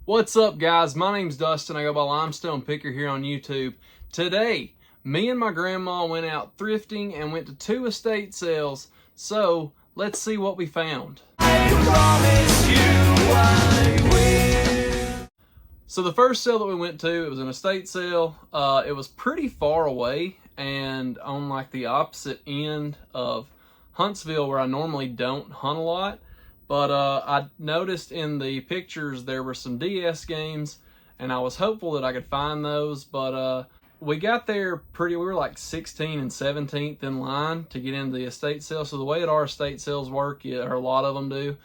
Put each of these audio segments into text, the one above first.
What's up, guys? My name's Dustin. I go by Limestone Picker here on YouTube. Today, me and my grandma went out thrifting and went to 2 estate sales. So, let's see what we found. So the first sale that we went to, it was an estate sale. It was pretty far away and on like the opposite end of Huntsville, where I normally don't hunt a lot. But I noticed in the pictures there were some DS games, and I was hopeful that I could find those. But we got there we were like 16th and 17th in line to get into the estate sale. So the way that our estate sales work, or a lot of them do,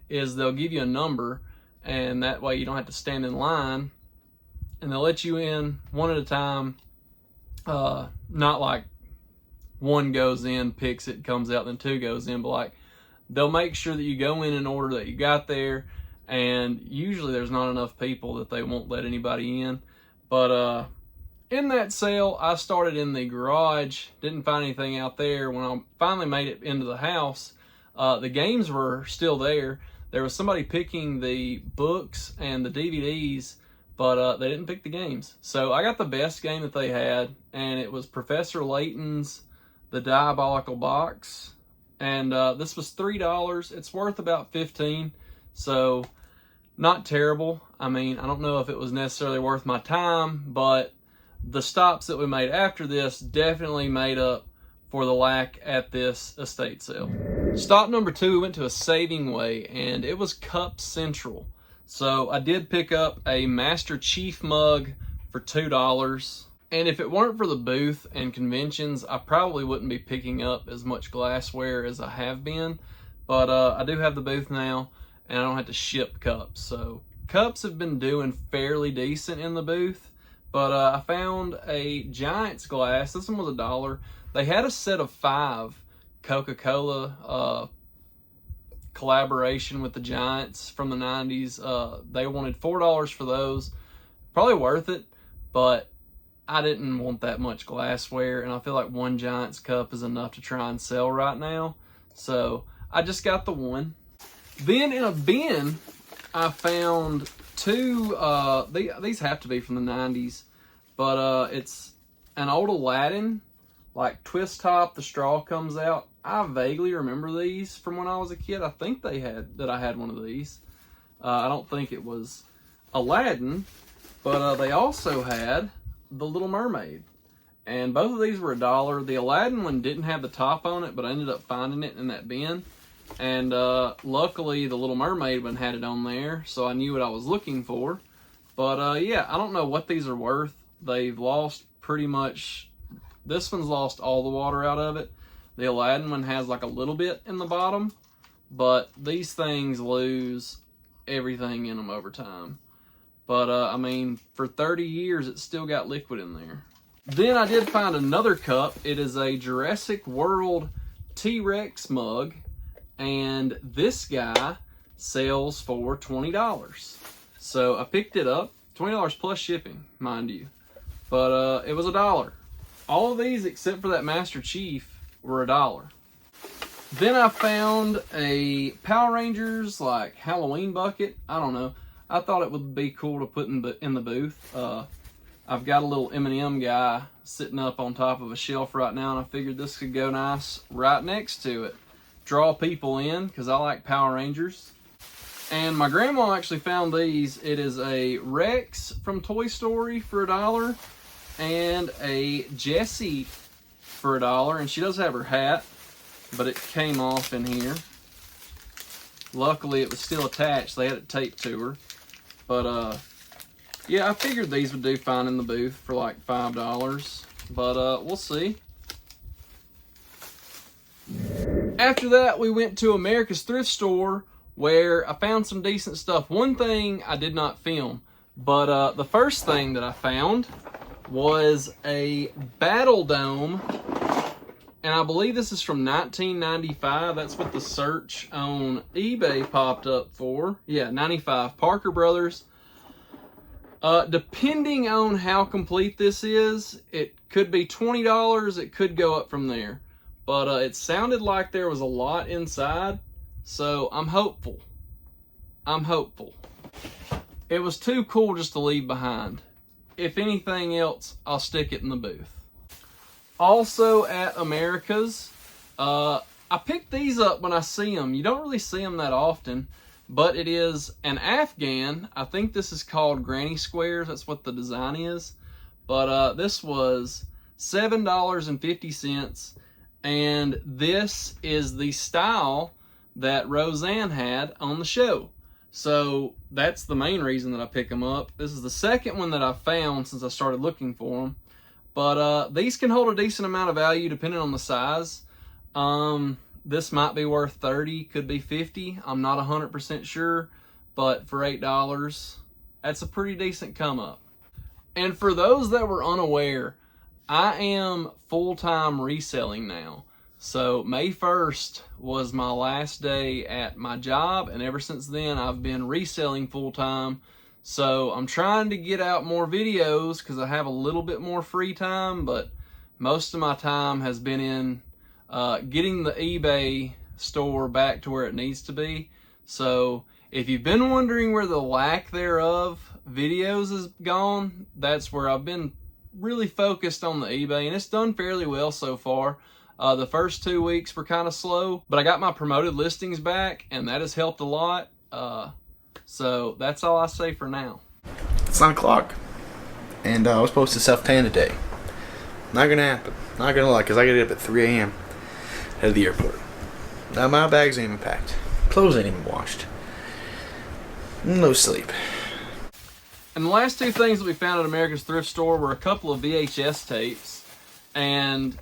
is they'll give you a number, and that way you don't have to stand in line, and they'll let you in one at a time. Not like one goes in, picks it, comes out, then 2 goes in, but like they'll make sure that you go in order that you got there, and usually there's not enough people that they won't let anybody in. But in that sale, I started in the garage, didn't find anything out there. When I finally made it into the house, the games were still there. There was somebody picking the books and the DVDs, but they didn't pick the games. So I got the best game that they had, and it was Professor Layton's The Diabolical Box. And this was $3. It's worth about $15, so not terrible. I mean, I don't know if it was necessarily worth my time, but the stops that we made after this definitely made up for the lack at this estate sale. Stop number 2, we went to a Saving Way, and it was Cup Central. So I did pick up a Master Chief mug for $2. And if it weren't for the booth and conventions, I probably wouldn't be picking up as much glassware as I have been. But I do have the booth now, and I don't have to ship cups. So cups have been doing fairly decent in the booth. But I found a Giants glass. This one was $1. They had a set of 5 Coca-Cola collaboration with the Giants from the 90s. They wanted $4 for those. Probably worth it, but I didn't want that much glassware, and I feel like 1 Giants cup is enough to try and sell right now. So I just got the one. Then in a bin, I found 2, these have to be from the 90s, but it's an old Aladdin, like twist top, the straw comes out. I vaguely remember these from when I was a kid. I think I had one of these. I don't think it was Aladdin, but they also had The Little Mermaid, and both of these were $1. The Aladdin one didn't have the top on it, but I ended up finding it in that bin, and luckily the Little Mermaid one had it on there, so I knew what I was looking for. But yeah, I don't know what these are worth. They've lost pretty much, this one's lost all the water out of it. The Aladdin one has like a little bit in the bottom, but these things lose everything in them over time. But, I mean, for 30 years, it's still got liquid in there. Then I did find another cup. It is a Jurassic World T-Rex mug, and this guy sells for $20. So I picked it up, $20 plus shipping, mind you. But it was $1. All of these, except for that Master Chief, were $1. Then I found a Power Rangers, like, Halloween bucket. I don't know. I thought it would be cool to put in the booth. I've got a little M&M guy sitting up on top of a shelf right now, and I figured this could go nice right next to it. Draw people in, because I like Power Rangers. And my grandma actually found these. It is a Rex from Toy Story for $1, and a Jessie for $1, and she does have her hat, but it came off in here. Luckily, it was still attached. They had it taped to her. But, yeah, I figured these would do fine in the booth for like $5. But, we'll see. After that, we went to America's Thrift Store, where I found some decent stuff. One thing I did not film, but the first thing that I found was a Battle Dome. And I believe this is from 1995. That's what the search on eBay popped up for. Yeah, 95. Parker Brothers. Depending on how complete this is, it could be $20. It could go up from there. But it sounded like there was a lot inside. So I'm hopeful. it was too cool just to leave behind. If anything else, I'll stick it in the booth. Also at America's, I pick these up when I see them. You don't really see them that often, but it is an Afghan. I think this is called Granny Squares. That's what the design is. But this was $7.50, and this is the style that Roseanne had on the show. So that's the main reason that I pick them up. This is the second one that I found since I started looking for them. But these can hold a decent amount of value depending on the size. This might be worth $30, could be $50. I'm not 100% sure, but for $8, that's a pretty decent come up. And for those that were unaware, I am full-time reselling now. So May 1st was my last day at my job, and ever since then I've been reselling full-time. So I'm trying to get out more videos because I have a little bit more free time, but most of my time has been in getting the eBay store back to where it needs to be. So if you've been wondering where the lack thereof videos is gone, that's where I've been really focused on the eBay, and it's done fairly well so far. The first 2 weeks were kind of slow, but I got my promoted listings back, and that has helped a lot. So that's all I say for now. It's 9 o'clock, and I was supposed to self-tan today. Not gonna happen. Not gonna lie, because I gotta get up at 3 a.m. head to the airport. Now my bags ain't even packed. Clothes ain't even washed. No sleep. And the last two things that we found at America's Thrift Store were a couple of VHS tapes. And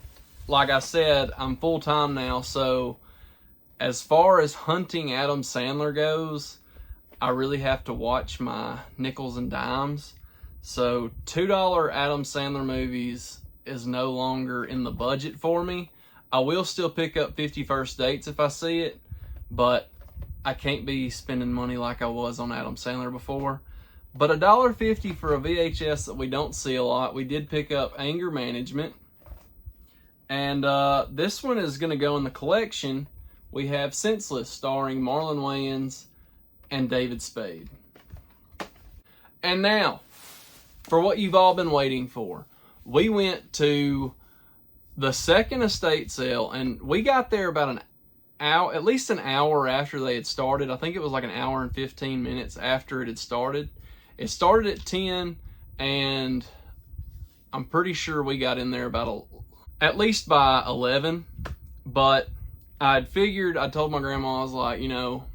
like I said, I'm full-time now, so as far as hunting Adam Sandler goes, I really have to watch my nickels and dimes. So $2 Adam Sandler movies is no longer in the budget for me. I will still pick up 50 First Dates if I see it, but I can't be spending money like I was on Adam Sandler before. But $1.50 for a VHS that we don't see a lot. We did pick up Anger Management. And this one is going to go in the collection. We have Senseless, starring Marlon Wayans and David Spade. And now, for what you've all been waiting for. We went to the second estate sale, and we got there about an hour, at least an hour after they had started. I think it was like an hour and 15 minutes after it had started. It started at 10, and I'm pretty sure we got in there about at least by 11. But I told my grandma, I was like, you know,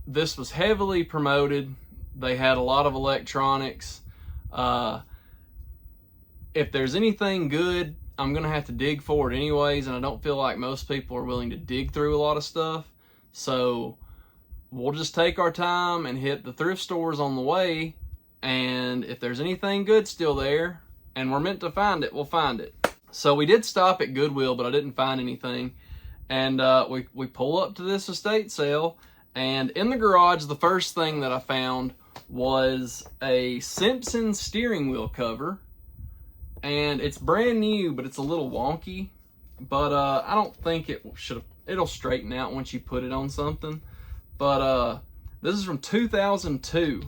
this was heavily promoted. They had a lot of electronics. If there's anything good, I'm going to have to dig for it anyways, and I don't feel like most people are willing to dig through a lot of stuff. So we'll just take our time and hit the thrift stores on the way, and if there's anything good still there, and we're meant to find it, we'll find it. So we did stop at Goodwill, but I didn't find anything. And we pull up to this estate sale, and in the garage, the first thing that I found was a Simpson steering wheel cover. And it's brand new, but it's a little wonky. But I don't think it'll straighten out once you put it on something. But this is from 2002.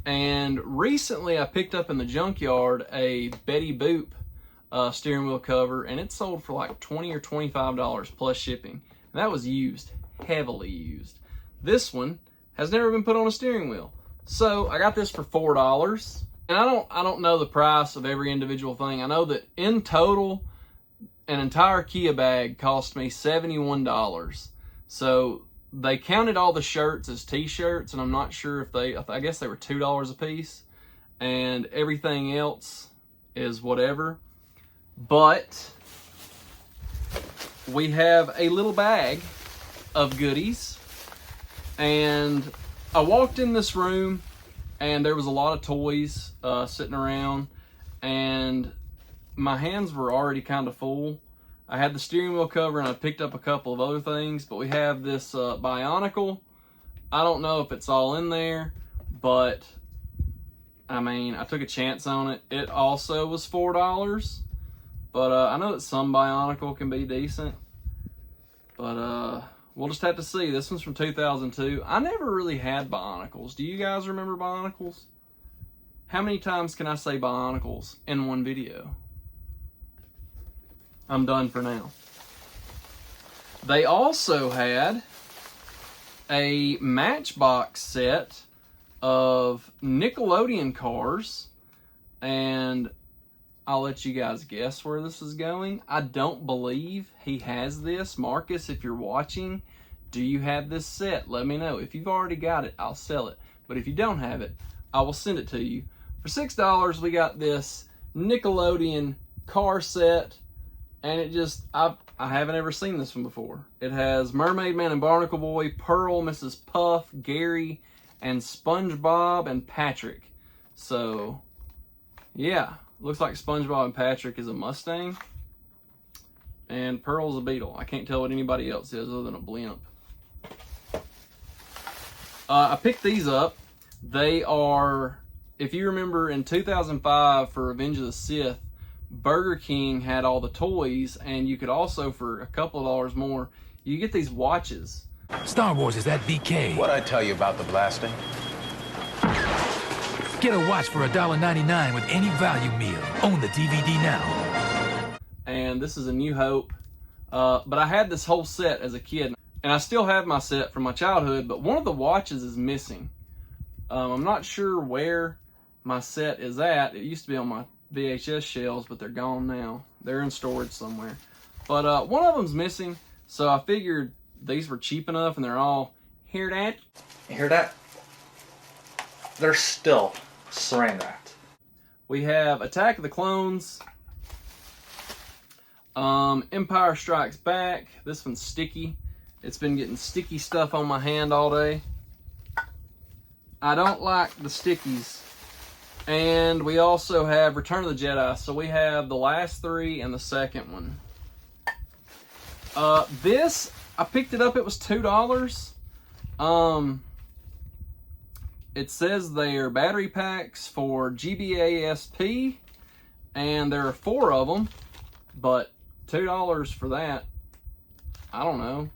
And recently I picked up in the junkyard a Betty Boop steering wheel cover, and it sold for like $20 or $25 plus shipping. And that was used, heavily used. This one has never been put on a steering wheel. So I got this for $4. And I don't know the price of every individual thing. I know that in total, an entire Kia bag cost me $71. So they counted all the shirts as t-shirts, and I'm not sure if I guess they were $2 a piece, and everything else is whatever. But we have a little bag of goodies, and I walked in this room, and there was a lot of toys sitting around, and my hands were already kind of full. I had the steering wheel cover, and I picked up a couple of other things, but we have this Bionicle. I don't know if it's all in there, but I mean, I took a chance on it. It also was $4, but I know that some Bionicle can be decent. But we'll just have to see. This one's from 2002. I never really had Bionicles. Do you guys remember Bionicles? How many times can I say Bionicles in one video? I'm done for now. They also had a Matchbox set of Nickelodeon cars, and I'll let you guys guess where this is going. I don't believe he has this. Marcus, if you're watching, do you have this set? Let me know. If you've already got it, I'll sell it. But if you don't have it, I will send it to you. For $6, we got this Nickelodeon car set, and it just, I haven't ever seen this one before. It has Mermaid Man and Barnacle Boy, Pearl, Mrs. Puff, Gary, and SpongeBob and Patrick. So, yeah. Looks like SpongeBob and Patrick is a Mustang, and Pearl's a Beetle. I can't tell what anybody else is other than a blimp. I picked these up. They are, if you remember in 2005 for Revenge of the Sith, Burger King had all the toys, and you could also, for a couple of dollars more, you get these watches. Star Wars is at BK. What'd I tell you about the blasting? Get a watch for $1.99 with any value meal. Own the DVD now. And this is a New Hope. But I had this whole set as a kid. And I still have my set from my childhood, but one of the watches is missing. I'm not sure where my set is at. It used to be on my VHS shelves, but they're gone now. They're in storage somewhere. But one of them's missing, so I figured these were cheap enough, and they're all, hear that? Hear that? They're still saran wrapped. We have Attack of the Clones, Empire Strikes Back. This one's sticky. It's been getting sticky stuff on my hand all day. I don't like the stickies. And we also have Return of the Jedi. So we have the last three and the second one. This, I picked it up, it was $2. It says they're battery packs for GBASP, and there are 4 of them, but $2 for that, I don't know,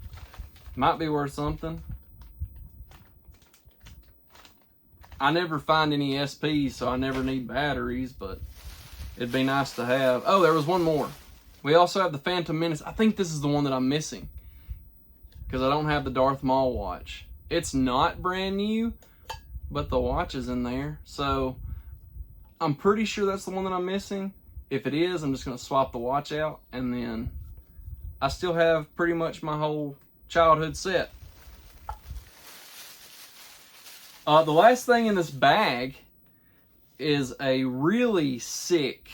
might be worth something. I never find any SPs, so I never need batteries, but it'd be nice to have. Oh, there was one more. We also have the Phantom Menace. I think this is the one that I'm missing, because I don't have the Darth Maul watch. It's not brand new, but the watch is in there, so I'm pretty sure that's the one that I'm missing. If it is, I'm just going to swap the watch out, and then I still have pretty much my whole childhood set. The last thing in this bag is a really sick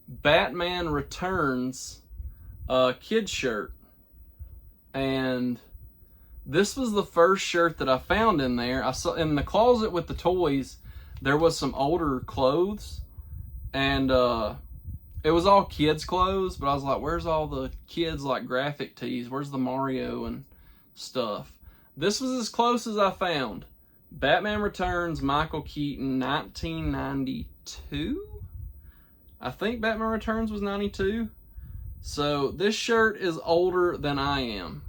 Batman Returns kid shirt, and this was the first shirt that I found in there. I saw in the closet with the toys, there was some older clothes, and it was all kids' clothes, but I was like, where's all the kids, like, graphic tees? Where's the Mario and stuff? This was as close as I found. Batman Returns, Michael Keaton, 1992? I think Batman Returns was 92. So this shirt is older than I am.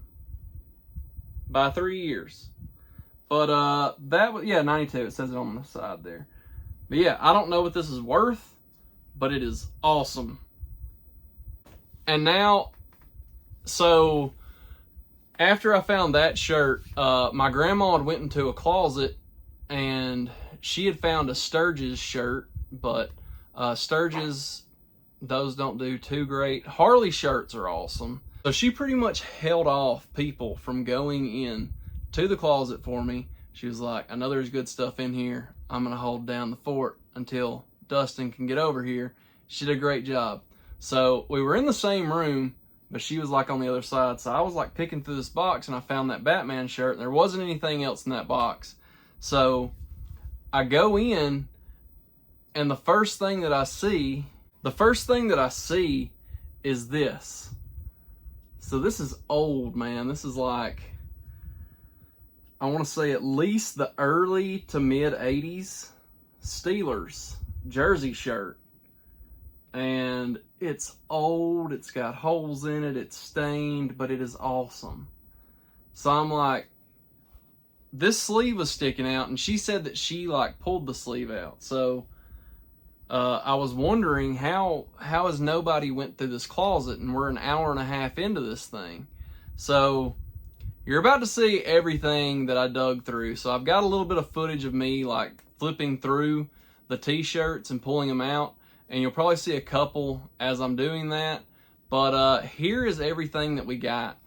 By 3 years. But that was, yeah, 92. It says it on the side there. But yeah, I don't know what this is worth, but it is awesome. And now, so after I found that shirt, my grandma had went into a closet and she had found a Sturgis shirt, but Sturgis, those don't do too great. Harley shirts are awesome. So she pretty much held off people from going in to the closet for me. She was like, I know there's good stuff in here. I'm going to hold down the fort until Dustin can get over here. She did a great job. So we were in the same room, but she was like on the other side. So I was like picking through this box, and I found that Batman shirt, and there wasn't anything else in that box. So I go in, and the first thing that I see is this. So this is old, man. This is like, I want to say at least the early to mid 80s Steelers jersey shirt. And it's old, it's got holes in it, it's stained, but it is awesome. So I'm like, this sleeve was sticking out, and she said that she like pulled the sleeve out. So I was wondering how has nobody went through this closet, and we're an hour and a half into this thing. So you're about to see everything that I dug through. So I've got a little bit of footage of me like flipping through the t-shirts and pulling them out, and you'll probably see a couple as I'm doing that. But here is everything that we got.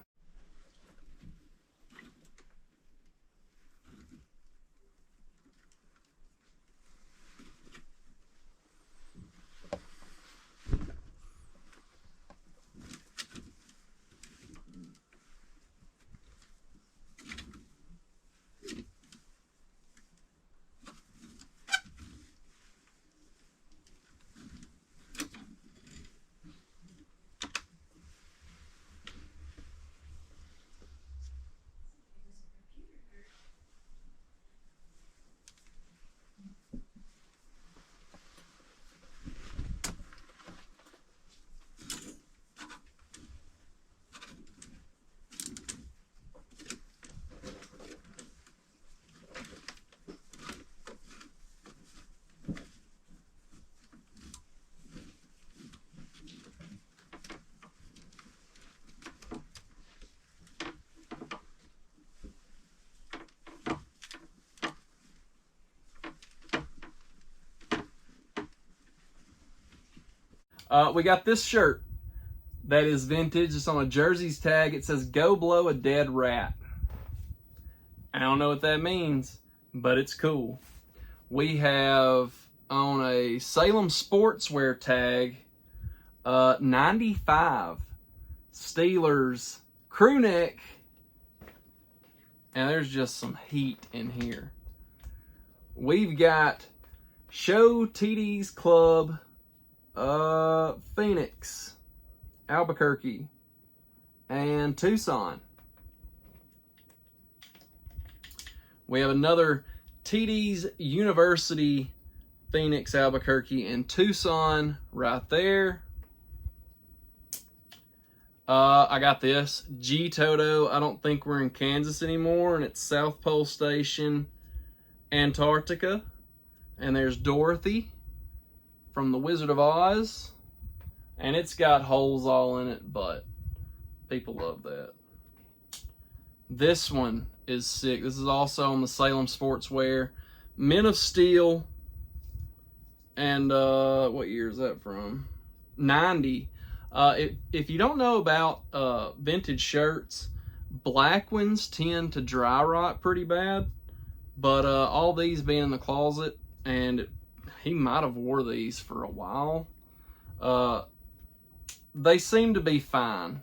We got this shirt that is vintage. It's on a Jersey's tag. It says, "Go blow a dead rat." I don't know what that means, but it's cool. We have on a Salem Sportswear tag, 95 Steelers crew neck. And there's just some heat in here. We've got Show TD's Club, Phoenix, Albuquerque, and Tucson. We have another TD's University, Phoenix, Albuquerque, and Tucson right there. I got this G Toto. I don't think we're in Kansas anymore, and it's South Pole Station, Antarctica. And there's Dorothy from The Wizard of Oz, and it's got holes all in it, but people love that. This one is sick. This is also on the Salem Sportswear, Men of Steel, and what year is that from? 90. If you don't know about vintage shirts, black ones tend to dry rot pretty bad, but all these being in the closet, and he might have wore these for a while. They seem to be fine.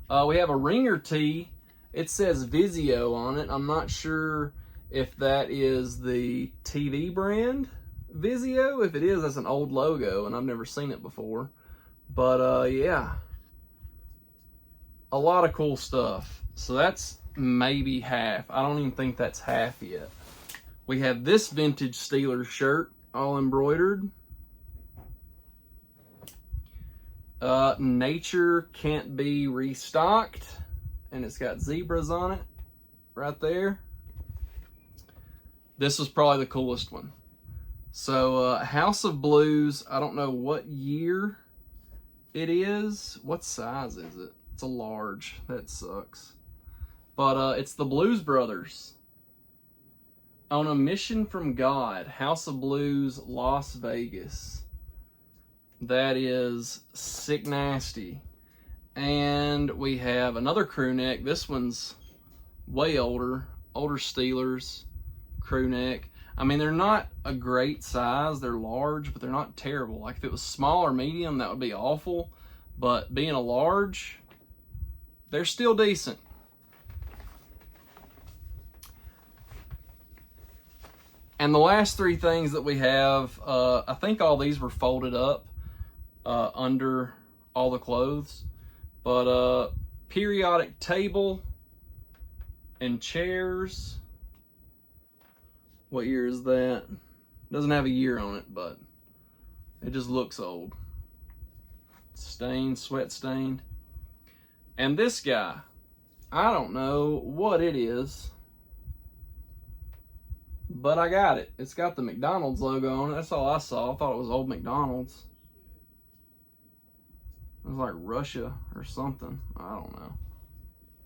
We have a ringer tee. It says Vizio on it. I'm not sure if that is the TV brand Vizio. If it is, that's an old logo, and I've never seen it before. But yeah, a lot of cool stuff. So that's maybe half. I don't even think that's half yet. We have this vintage Steelers shirt, all embroidered. Nature Can't Be Restocked, and it's got zebras on it right there. This was probably the coolest one. So House of Blues, I don't know what year it is. What size is it? It's a large. That sucks. But it's the Blues Brothers. On a Mission from God, House of Blues, Las Vegas. That is sick nasty. And we have another crew neck. This one's way older Steelers crew neck. I mean, they're not a great size. They're large, but they're not terrible. Like if it was small or medium, that would be awful. But being a large, they're still decent. And the last three things that we have, I think all these were folded up under all the clothes. But periodic table and chairs. What year is that? Doesn't have a year on it, but it just looks old. Stained, sweat stained. And this guy, I don't know what it is, but I got it. It's got the McDonald's logo on it. That's all I saw. I thought it was old McDonald's. It was like Russia or something. I don't know.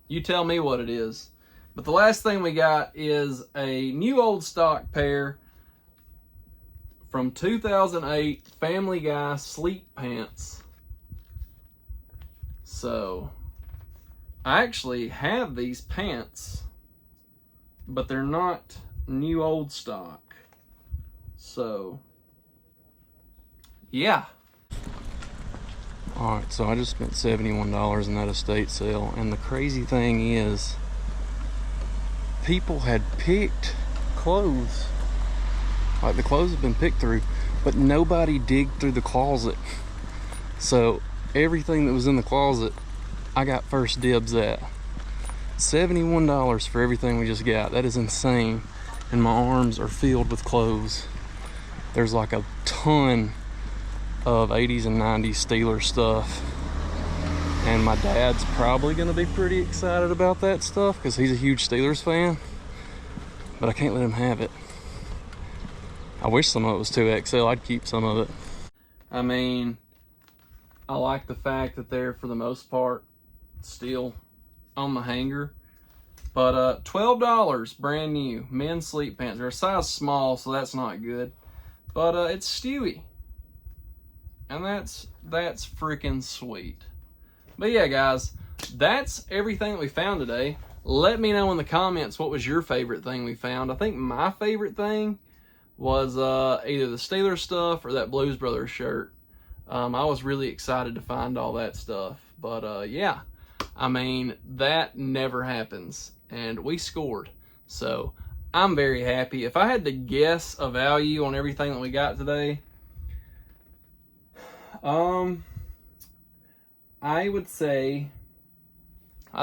You tell me what it is. But the last thing we got is a new old stock pair from 2008 Family Guy sleep pants. So, I actually have these pants, but they're not new old stock. So, yeah. Alright, so I just spent $71 in that estate sale, and the crazy thing is, people had picked clothes. Like, the clothes have been picked through, but nobody digged through the closet. So, everything that was in the closet, I got first dibs at. $71 for everything we just got. That is insane. And my arms are filled with clothes. There's like a ton of 80s and 90s Steelers stuff, and my dad's probably gonna be pretty excited about that stuff because he's a huge Steelers fan, but I can't let him have it. I wish some of it was 2XL. I'd keep some of it. I mean, I like the fact that they're, for the most part, still on the hanger, but $12 brand new men's sleep pants. They're a size small, so that's not good, but it's Stewie. And that's freaking sweet. But yeah, guys, that's everything that we found today. Let me know in the comments what was your favorite thing we found. I think my favorite thing was either the Steelers stuff or that Blues Brothers shirt. I was really excited to find all that stuff. But yeah, I mean, that never happens. And we scored. So I'm very happy. If I had to guess a value on everything that we got today, I'd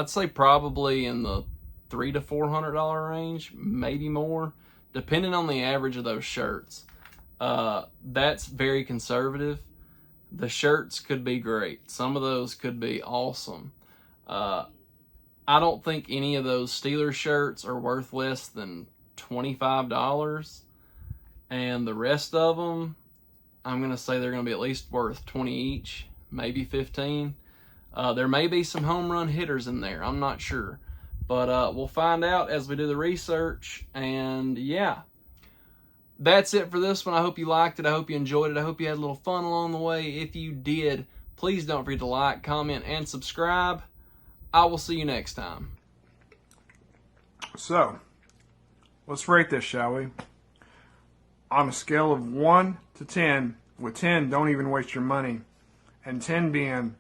say probably in the $300 to $400 range, maybe more, depending on the average of those shirts. That's very conservative. The shirts could be great. Some of those could be awesome. I don't think any of those Steelers shirts are worth less than $25, and the rest of them, I'm going to say they're going to be at least worth 20 each, maybe 15. There may be some home run hitters in there. I'm not sure. But we'll find out as we do the research. And yeah, that's it for this one. I hope you liked it. I hope you enjoyed it. I hope you had a little fun along the way. If you did, please don't forget to like, comment, and subscribe. I will see you next time. So, let's rate this, shall we? On a scale of 1 to 10, with 10, don't even waste your money, and 10 being,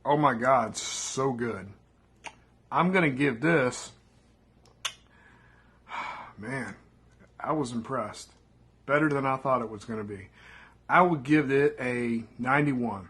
oh my God, so good, I'm going to give this, man, I was impressed. Better than I thought it was going to be. I would give it a 91.